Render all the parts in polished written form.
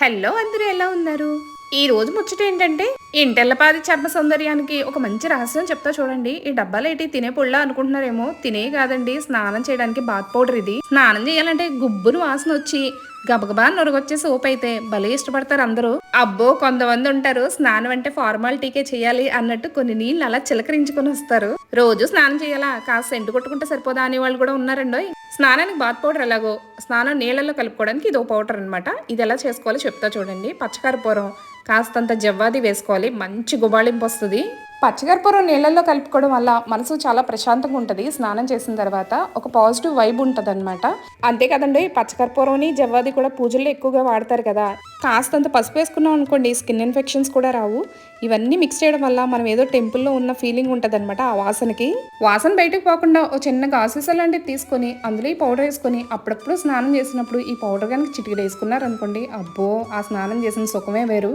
Hello అందరూ ఎలా ఉన్నారు? ఈ రోజు ముచ్చట ఏంటంటే ఇంటెల్లపాది చర్మ సౌందర్యానికి ఒక మంచి రహస్యం చెప్తా చూడండి. ఈ డబ్బాలేటి తినే పుల్ల అనుకుంటున్నారేమో, తినే కాదండి, స్నానం చేయడానికి బాత్ పౌడర్ ఇది. స్నానం చేయాలంటే గుబ్బును వాసన వచ్చి గబగబా నొరగొచ్చే సోప్ అయితే భలే ఇష్టపడతారు అందరూ. అబ్బో కొంతమంది ఉంటారు స్నానం అంటే ఫార్మాలిటీకే చేయాలి అన్నట్టు కొన్ని నీళ్ళు అలా చిలకరించుకొని వస్తారు. రోజు స్నానం చేయాలా, కాస్త సెంటు కొట్టుకుంటే సరిపోదా అనే వాళ్ళు కూడా ఉన్నారండోయ్. స్నానానికి బాత్ పౌడర్ ఎలాగో స్నానం నీళ్ళల్లో కలుపుకోవడానికి ఇది ఒక పౌడర్ అనమాట. ఇది ఎలా చేసుకోవాలో చెప్తా చూడండి. పచ్చకర్పూరం కాస్తంత జవ్వాది వేసుకోవాలి, మంచి గుబాళింపు వస్తుంది. పచ్చకర్పూరం నీళ్ళల్లో కలుపుకోవడం వల్ల మనసు చాలా ప్రశాంతంగా ఉంటుంది. స్నానం చేసిన తర్వాత ఒక పాజిటివ్ వైబ్ ఉంటుంది అనమాట. అంతే కదండి, పచ్చకర్పూరంని జవ్వాది కూడా పూజల్లో ఎక్కువగా వాడతారు కదా. కాస్తంత పసుపు వేసుకున్నాం అనుకోండి, స్కిన్ ఇన్ఫెక్షన్స్ కూడా రావు. ఇవన్నీ మిక్స్ చేయడం వల్ల మనం ఏదో టెంపుల్లో ఉన్న ఫీలింగ్ ఉంటుంది అనమాట. ఆ వాసనకి వాసన బయటకు పోకుండా ఒక చిన్న గాజుసీసా లాంటివి తీసుకొని అందులో ఈ పౌడర్ వేసుకొని అప్పుడప్పుడు స్నానం చేసినప్పుడు ఈ పౌడర్ కనుక చిటికెడు వేసుకున్నారనుకోండి, అబ్బో ఆ స్నానం చేసిన సుఖమే వేరు.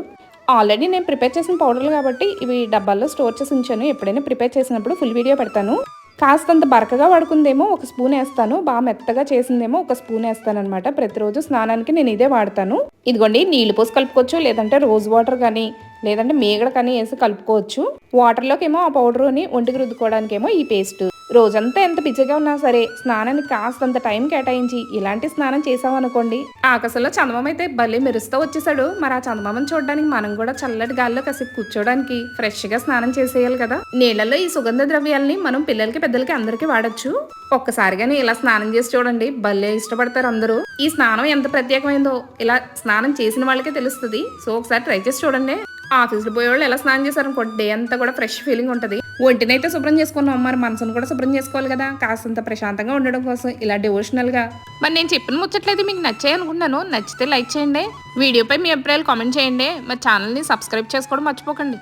ఆల్రెడీ నేను ప్రిపేర్ చేసిన పౌడర్లు కాబట్టి ఇవి డబ్బాల్లో స్టోర్ చేసి ఉంచాను. ఎప్పుడైనా ప్రిపేర్ చేసినప్పుడు ఫుల్ వీడియో పెడతాను. కాస్తంత బరకగా వాడుకుందేమో ఒక స్పూన్ వేస్తాను, బాగా మెత్తగా చేసిందేమో ఒక స్పూన్ వేస్తాను అనమాట. ప్రతిరోజు స్నానానికి నేను ఇదే వాడతాను. ఇదిగోండి, నీళ్లు పోసి కలుపుకోవచ్చు, లేదంటే రోజ్ వాటర్ కానీ లేదంటే మేగడ కానీ వేసి కలుపుకోవచ్చు. వాటర్లోకి ఏమో ఆ పౌడర్ని ఒంటికి రుద్దుకోవడానికేమో ఈ పేస్ట్. రోజంతా ఎంత బిజీగా ఉన్నా సరే స్నానానికి కాస్తంత టైం కేటాయించి ఇలాంటి స్నానం చేసామనుకోండి, ఆకాశంలో చందమామ అయితే భలే మెరుస్తూ వచ్చేసాడు. మరి ఆ చందమామను చూడడానికి మనం కూడా చల్లటి గాల్లో కాసేపు కూర్చోడానికి ఫ్రెష్ గా స్నానం చేసేయాలి కదా. నీళ్ళలో ఈ సుగంధ ద్రవ్యాలని మనం పిల్లలకి పెద్దలకి అందరికీ వాడచ్చు. ఒక్కసారిగానే ఇలా స్నానం చేసి చూడండి, భలే ఇష్టపడతారు అందరూ. ఈ స్నానం ఎంత ప్రత్యేకమైందో ఇలా స్నానం చేసిన వాళ్ళకే తెలుస్తుంది. సో ఒకసారి ట్రై చేసి చూడండి. ఆఫీస్లో పోయే వాళ్ళు ఎలా స్నానం చేశారనుకోండి, డే అంతా కూడా ఫ్రెష్ ఫీలింగ్ ఉంటుంది. ఒంటినైతే శుభ్రం చేసుకున్నాం, మరి మనసును కూడా శుభ్రం చేసుకోవాలి కదా. కాస్తంత ప్రశాంతంగా ఉండడం కోసం ఇలా డివోషనల్ గా. మరి నేను చెప్పిన ముచ్చట్లయితే మీకు నచ్చాయి అనుకుంటున్నాను. నచ్చితే లైక్ చేయండి, వీడియోపై మీ అభిప్రాయాలు కామెంట్ చేయండి, మరి ఛానల్ని సబ్స్క్రైబ్ చేసుకోవడం మర్చిపోకండి.